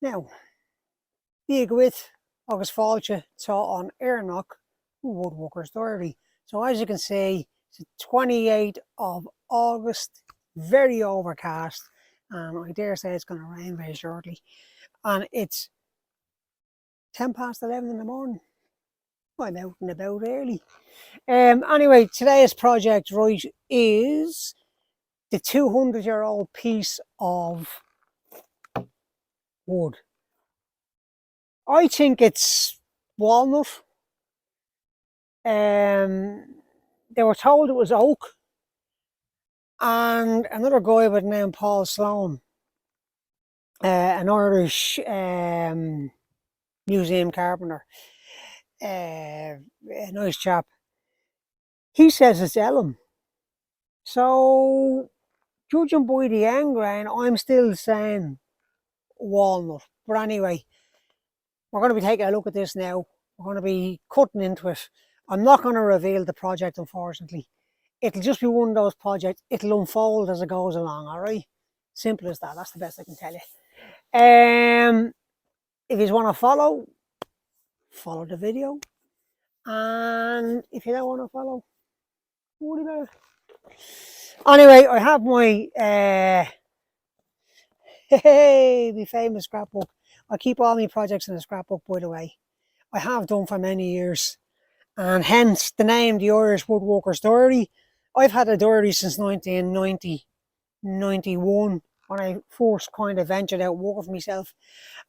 Now, big with August Fáilte tá an Airnach Woodworker's Diary. So as you can see, it's the 28th of August, very overcast, and I dare say it's going to rain very shortly. And it's 10 past 11 in the morning. I'm out and about early. Anyway, today's project, right, is the 200-year-old piece of wood. I think it's walnut. They were told it was oak. And another guy by the name Paul Sloan, an Irish museum carpenter, a nice chap, he says it's elm. So, judging by the end grain, I'm still saying walnut. But anyway, we're going to be taking a look at this now. We're going to be cutting into it. I'm not going to reveal the project, unfortunately. It'll just be one of those projects. It'll unfold as it goes along, all right? Simple as that. That's the best I can tell you. If you want to follow the video. And if you don't want to follow, worry about it. Anyway, I have my my famous scrapbook. I keep all my projects in a scrapbook, by the way. I have done for many years, and hence the name, the Irish Woodworker's Diary. I've had a diary since 1990, 91, when I first kind of ventured out working for myself,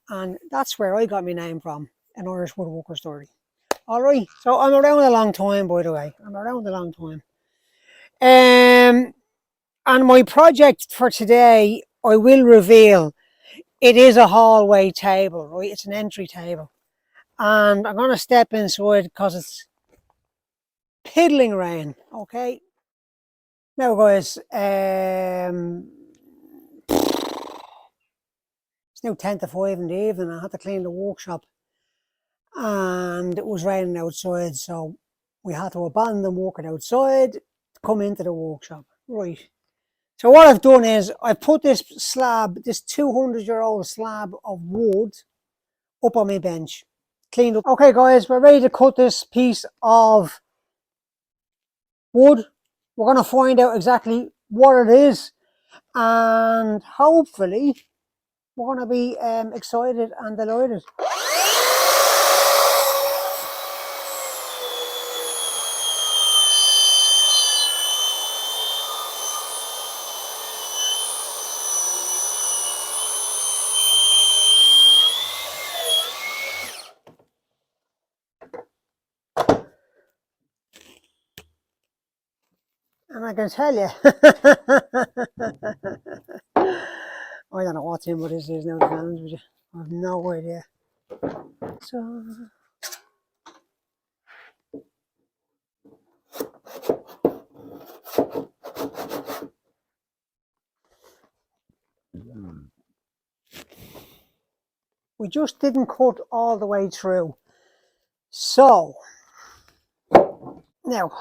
and that's where I got my name from, an Irish Woodworker's Diary. All right, so I'm around a long time, by the way. I'm around a long time. And my project for today, I will reveal, it is a hallway table, right? It's an entry table. And I'm going to step inside because it's piddling rain, okay? Now, guys, it's now 10 to 5 in the evening. I had to clean the workshop. And it was raining outside, so we had to abandon working outside to come into the workshop. Right. So what I've done is I've put this slab, this 200-year-old slab of wood up on my bench. Cleaned up. Okay guys, we're ready to cut this piece of wood. We're going to find out exactly what it is, and hopefully we're going to be excited and delighted. And I can tell you, I don't know what timber this is now, to be honest with you. I have no idea. So, we just didn't cut all the way through. So, now,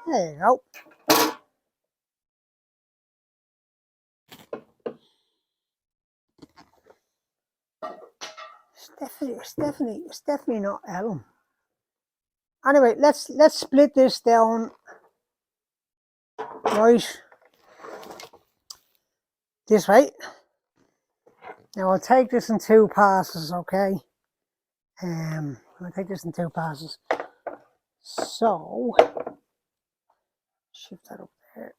there you go. It's definitely not elm. Anyway, let's split this down, right, this way. Now I'll take this in 2 passes, okay? I'll take this in 2 passes. So, shift that up there.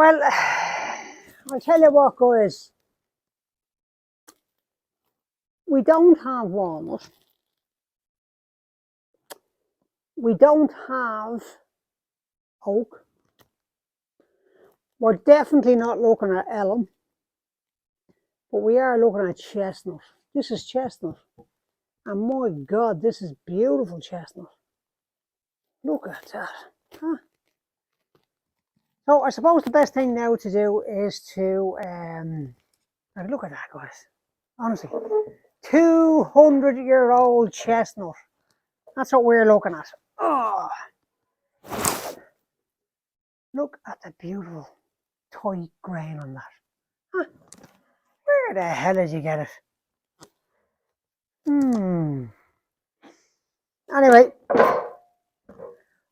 Well, I'll tell you what, guys. We don't have walnut. We don't have oak. We're definitely not looking at elm, but we are looking at chestnut. This is chestnut. And my God, this is beautiful chestnut. Look at that. Huh? So I suppose the best thing now to do is to, look at that, guys. Honestly, 200-year-old chestnut. That's what we're looking at. Oh, look at the beautiful tight grain on that. Huh? Where the hell did you get it? Anyway,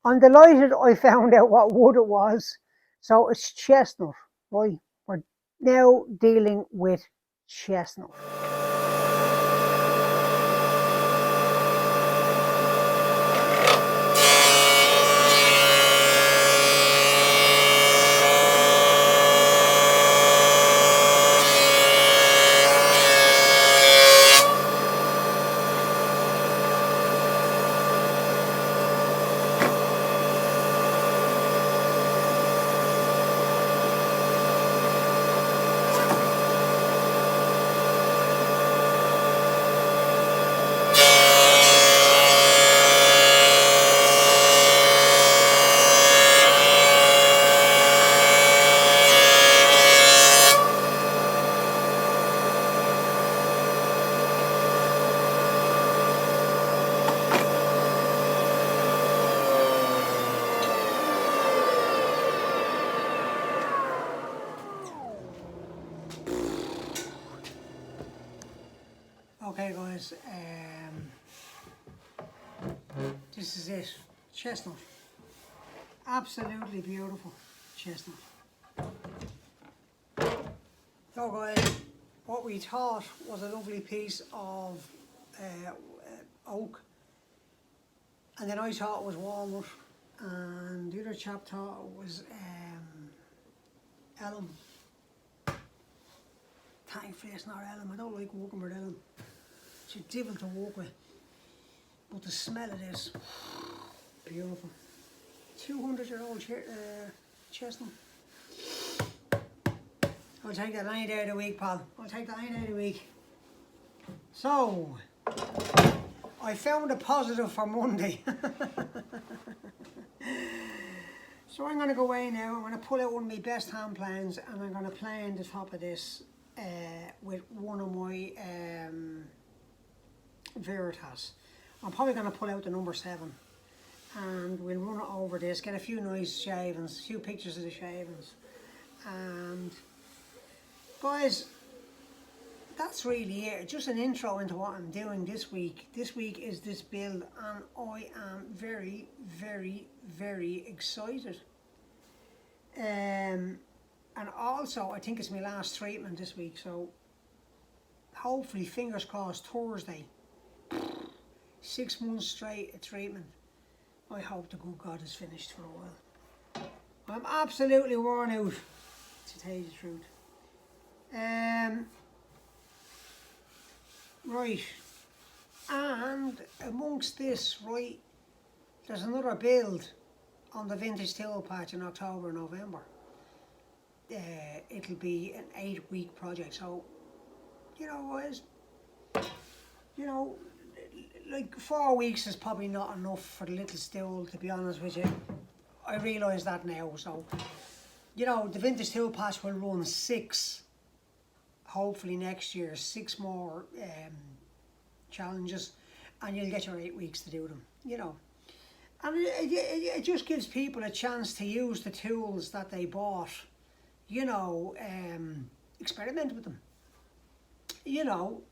I'm delighted I found out what wood it was. So it's chestnut, right? We're now dealing with chestnut. Okay, guys, this is it. Chestnut. Absolutely beautiful chestnut. So, guys, what we thought was a lovely piece of oak, and then I thought it was walnut, and the other chap thought it was elm. Thankfully, it's not elm. I don't like working with elm. It's a devil to work with. But the smell of this, beautiful. 200-year-old chestnut. I'll take that any day of the week, pal. I'll take that any day of the week. So, I found a positive for Monday. So I'm going to go away now. I'm going to pull out one of my best hand plans and I'm going to plan the top of this with one of my Veritas. I'm probably going to pull out the number 7 and we'll run it over this, get a few nice shavings, a few pictures of the shavings. And guys, that's really it. Just an intro into what I'm doing this week. This week is this build and I am very, very, very excited. And also I think it's my last treatment this week, so hopefully, fingers crossed, Thursday, 6 months straight of treatment. I hope the good God is finished for a while. I'm absolutely worn out, to tell you the truth. Right, and amongst this, right, there's another build on the vintage tool patch in October, November. It'll be an 8-week project, so, you know, guys, you know, like 4 weeks is probably not enough for the little stool, to be honest with you. I realise that now, so, you know, the vintage tool patch will run 6, hopefully next year, 6 more challenges, and you'll get your 8 weeks to do them, you know. And it just gives people a chance to use the tools that they bought, you know, experiment with them. You know,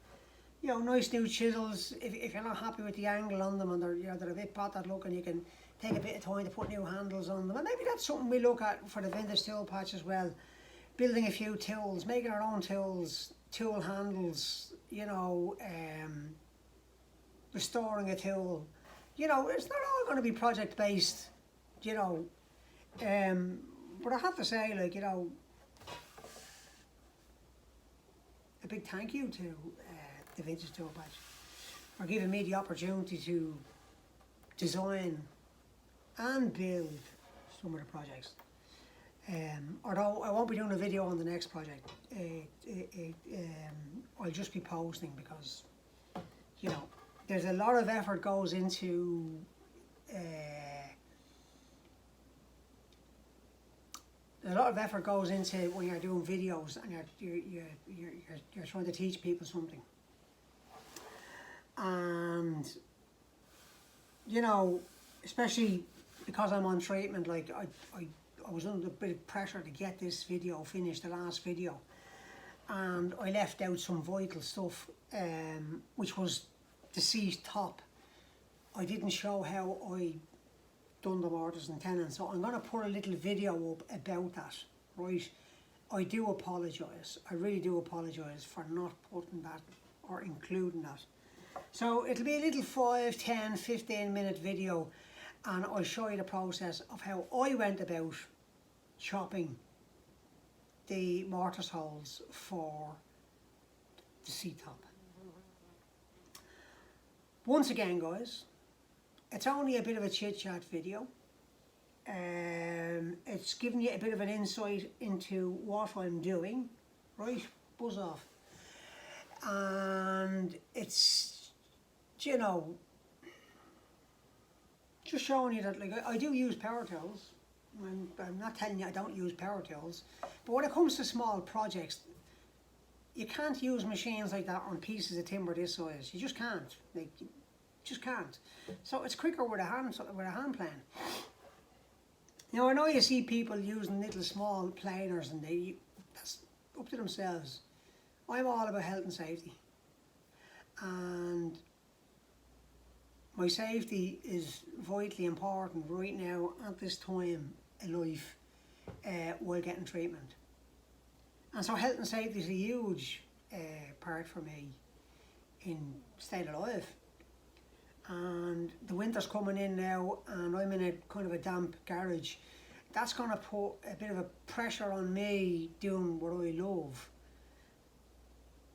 nice new chisels. If you're not happy with the angle on them and they're a bit battered looking, you can take a bit of time to put new handles on them. And maybe that's something we look at for the vintage tool patch as well. Building a few tools, making our own tools, tool handles, you know, restoring a tool. You know, it's not all going to be project based, you know. But I have to say, like, you know, a big thank you to the Vintage Tool Patch for giving me the opportunity to design and build some of the projects. Although I won't be doing a video on the next project, I'll just be posting because, you know, there's a lot of effort goes into when you're doing videos and you're trying to teach people something. And, you know, especially because I'm on treatment, like I was under a bit of pressure to get this video finished, the last video, and I left out some vital stuff, which was the seat top. I didn't show how I done the mortars and tenons, so I'm going to put a little video up about that, right? I do apologise, I really do apologise for not putting that or including that. So it'll be a little 5, 10, 15 minute video, and I'll show you the process of how I went about chopping the mortise holes for the seat top. Once again, guys, it's only a bit of a chit-chat video. It's giving you a bit of an insight into what I'm doing, right? Buzz off. And it's, you know, just showing you that, like, I do use power tools. I'm not telling you I don't use power tools, but when it comes to small projects, you can't use machines like that on pieces of timber this size. You just can't. Like, you just can't. So it's quicker with a hand plane. You know, I know you see people using little small planers, and that's up to themselves. I'm all about health and safety, and my safety is vitally important right now at this time in life while getting treatment. And so health and safety is a huge part for me in staying alive. And the winter's coming in now, and I'm in a kind of a damp garage. That's going to put a bit of a pressure on me doing what I love,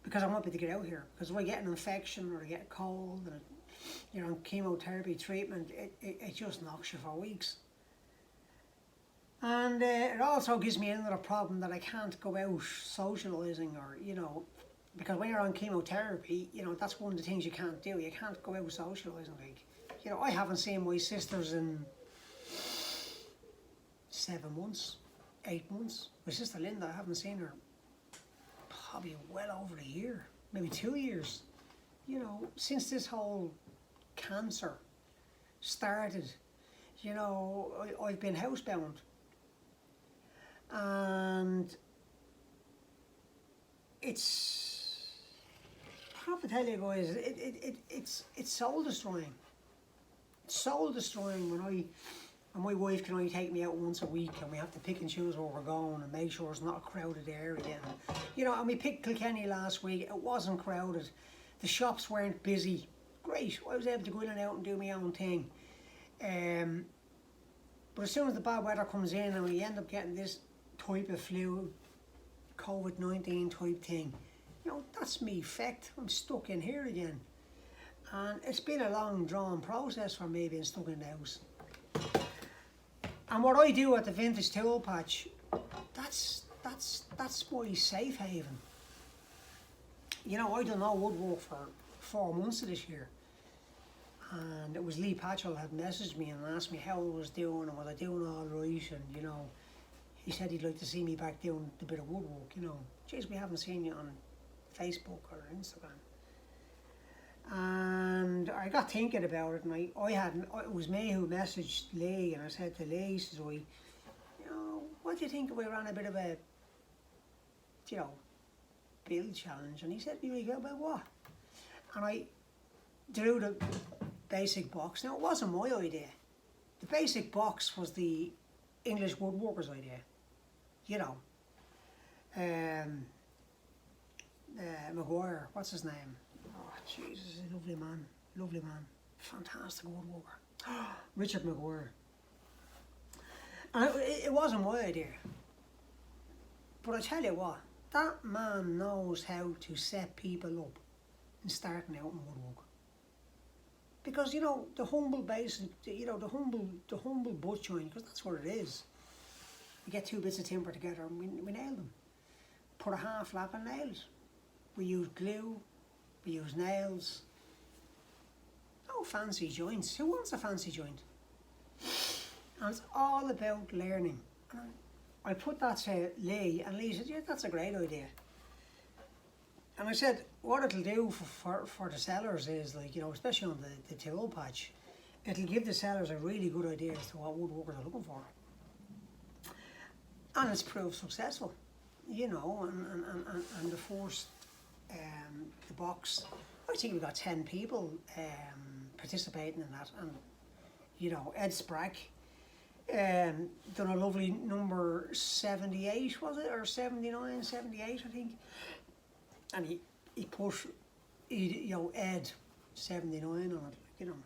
because I want to get out here. Because if I get an infection or I get a cold and you're on chemotherapy treatment, it just knocks you for weeks. And it also gives me another problem that I can't go out socialising, or, you know, because when you're on chemotherapy, you know, that's one of the things you can't do. You can't go out socialising. Like, you know, I haven't seen my sisters in 7 months, 8 months. My sister Linda, I haven't seen her probably well over a year, maybe 2 years. You know, since this whole cancer started, you know, I've been housebound. And it's, I have to tell you guys, it's soul destroying. It's soul destroying when my wife can only take me out once a week, and we have to pick and choose where we're going and make sure it's not a crowded area. And, you know, and we picked Kilkenny last week. It wasn't crowded. The shops weren't busy. Great. I was able to go in and out and do my own thing. But as soon as the bad weather comes in and we end up getting this type of flu, COVID-19 type thing, you know, that's me fecked. I'm stuck in here again. And it's been a long drawn process for me being stuck in the house. And what I do at the Vintage Tool Patch, that's my safe haven. You know, I done no woodwork for 4 months of this year. And it was Lee Patchell had messaged me and asked me how I was doing and was I doing all right, and, you know, he said he'd like to see me back doing a bit of woodwork, you know. Jeez, we haven't seen you on Facebook or Instagram. And I got thinking about it, and it was me who messaged Lee, and I said to Lee, says, you know, what do you think if we ran a bit of a, you know, build challenge? And he said, about what? And I drew the basic box. Now, it wasn't my idea. The basic box was the English woodworker's idea, you know. Maguire, what's his name? Oh, Jesus, lovely man, fantastic woodworker. Richard Maguire. And it wasn't my idea. But I tell you what, that man knows how to set people up in starting out in woodwork. Because, you know, the humble basic, you know, the humble butt joint, because that's what it is. We get two bits of timber together and we nail them. Put a half lap and nail it. We use glue, we use nails. No fancy joints. Who wants a fancy joint? And it's all about learning. And I put that to Lee, and Lee said, yeah, that's a great idea. And I said, what it'll do for the sellers is, like, you know, especially on the tool patch, it'll give the sellers a really good idea as to what woodworkers are looking for. And it's proved successful, you know, and the first, the box, I think we got 10 people participating in that, and, you know, Ed Sprack done a lovely number 78, was it, or 79, 78, I think. And he put, you know, Ed 79 on it, you know.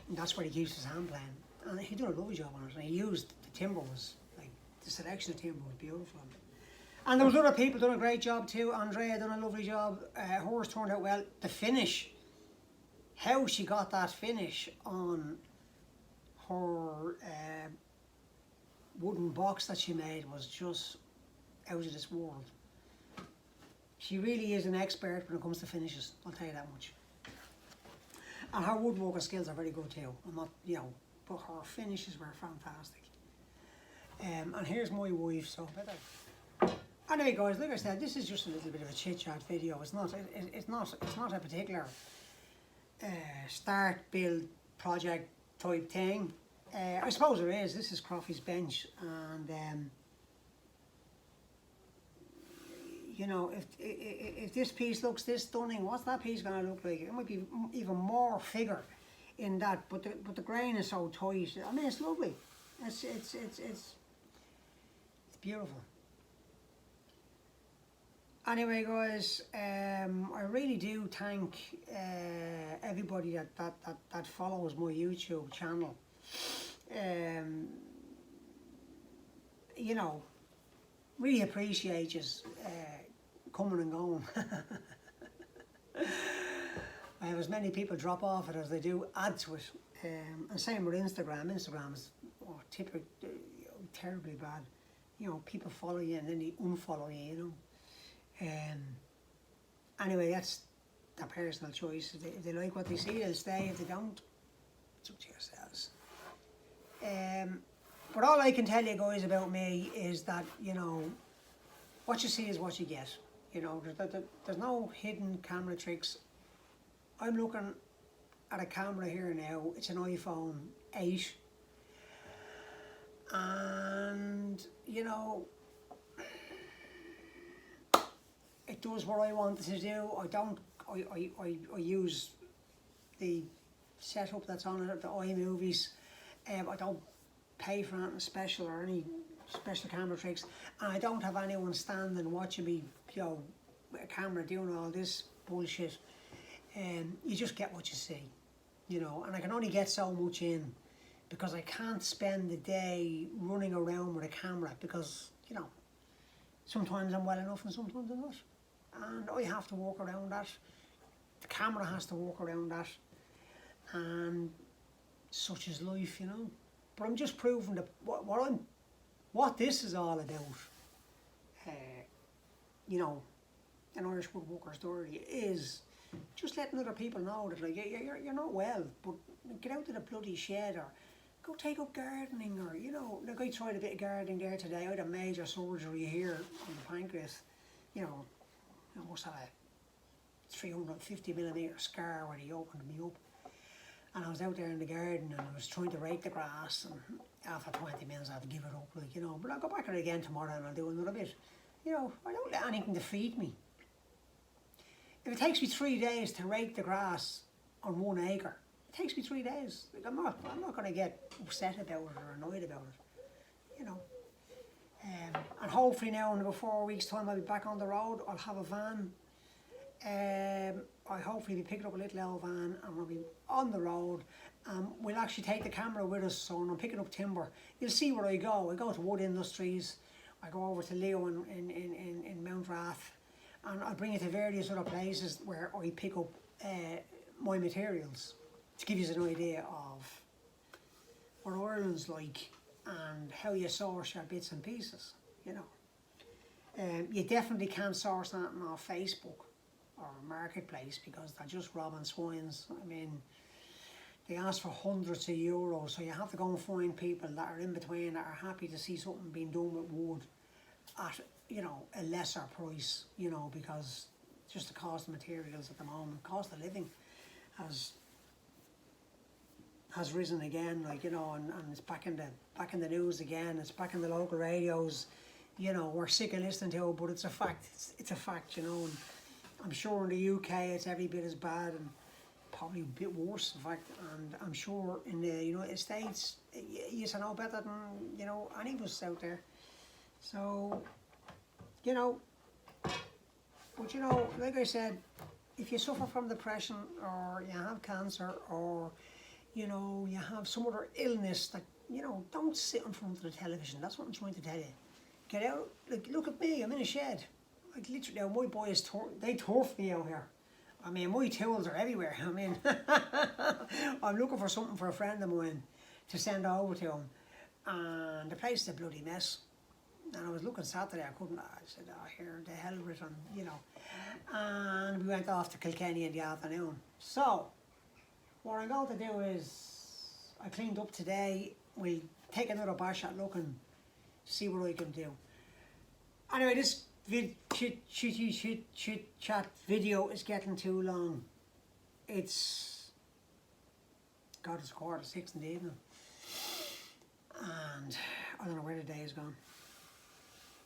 And that's where he keeps his hand playing. And he done a lovely job on it. And he used, the timber was, like, the selection of timber was beautiful. And there was other people done a great job too. Andrea done a lovely job. Hers turned out well. The finish, how she got that finish on her wooden box that she made was just out of this world. She really is an expert when it comes to finishes, I'll tell you that much. And her woodworking skills are very good too. I'm not, you know, but her finishes were fantastic. And here's my wife, so anyway, guys, like I said, this is just a little bit of a chit chat video. It's not a particular start build project type thing. I suppose there is. This is Croffy's bench, and you know, if this piece looks this stunning, what's that piece going to look like? It might be even more figure in that, but the grain is so tight. I mean, it's lovely. It's beautiful. Anyway, guys, I really do thank everybody that follows my YouTube channel. You know, really appreciate you coming and going. I have as many people drop off it as they do add to it. And same with Instagram. Instagram is typically terribly bad. You know, people follow you and then they unfollow you, you know. Anyway, that's their personal choice. If they like what they see, they'll stay. If they don't, it's up to yourselves. But all I can tell you guys about me is that, you know, what you see is what you get. You know, there's no hidden camera tricks. I'm looking at a camera here now. It's an iPhone 8. And, you know, it does what I want it to do. I use the setup that's on it, the iMovies. I don't pay for anything special or any special camera tricks, and I don't have anyone standing watching me, you know, with a camera doing all this bullshit. You just get what you see, you know, and I can only get so much in because I can't spend the day running around with a camera because, you know, sometimes I'm well enough and sometimes I'm not. And I have to walk around that. The camera has to walk around that. And such is life, you know. But I'm just proving that what this is all about, you know, an Irish woodworker's story is just letting other people know that, like, you're not well, but get out to the bloody shed or go take up gardening, or, you know, like I tried a bit of gardening there today. I had a major surgery here on the pancreas, you know, I must have a 350mm scar where he opened me up. And I was out there in the garden and I was trying to rake the grass, and after 20 minutes I had to give it up, like, you know. But I'll go back at it again tomorrow and I'll do another bit. You know, I don't let anything defeat me. If it takes me 3 days to rake the grass on 1 acre, it takes me 3 days. Like, I'm not going to get upset about it or annoyed about it, you know. And hopefully now in about 4 weeks' time I'll be back on the road. I'll have a van. I hopefully be picking up a little old van and we'll be on the road. We'll actually take the camera with us, so when I'm picking up timber, you'll see where I go. I go to Wood Industries, I go over to Leo in Mount Rath, and I bring it to various other places where I pick up my materials, to give you an idea of what Ireland's like and how you source your bits and pieces, you know. You definitely can't source anything off Facebook or Marketplace because they're just robbing swines. I mean, they ask for hundreds of euros, so you have to go and find people that are in between that are happy to see something being done with wood at, you know, a lesser price, you know, because just the cost of materials at the moment, cost of living has risen again, like, you know, and it's back in the news again. It's back in the local radios. You know, we're sick of listening to it, but it's a fact. It's a fact, you know. And I'm sure in the UK it's every bit as bad and probably a bit worse, in fact. And I'm sure in the United States, you know better than, you know, any of us out there. So, you know, but you know, like I said, if you suffer from depression or you have cancer or, you know, you have some other illness, that, you know, don't sit in front of the television. That's what I'm trying to tell you. Get out. Like, look at me. I'm in a shed. Like, literally, my boys, they turf me out here. I mean, my tools are everywhere. I mean, I'm looking for something for a friend of mine to send over to him. And the place is a bloody mess. And I was looking Saturday, I couldn't. I said, oh, here, the hell with it, and, you know. And we went off to Kilkenny in the afternoon. So, what I'm going to do is, I cleaned up today. We'll take another bash at looking, see what I can do. Anyway, this chit chat video is getting too long. It's, God, it's 6:15 in the evening. And I don't know where the day has gone.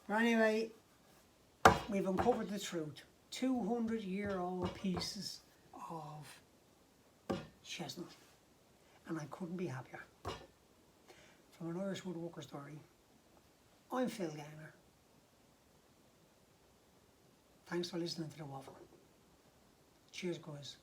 But anyway, we've uncovered the truth. 200-year-old pieces of chestnut. And I couldn't be happier. From an Irish woodworker story, I'm Phil Gaynor. Thanks for listening to The Waffle. Cheers, guys.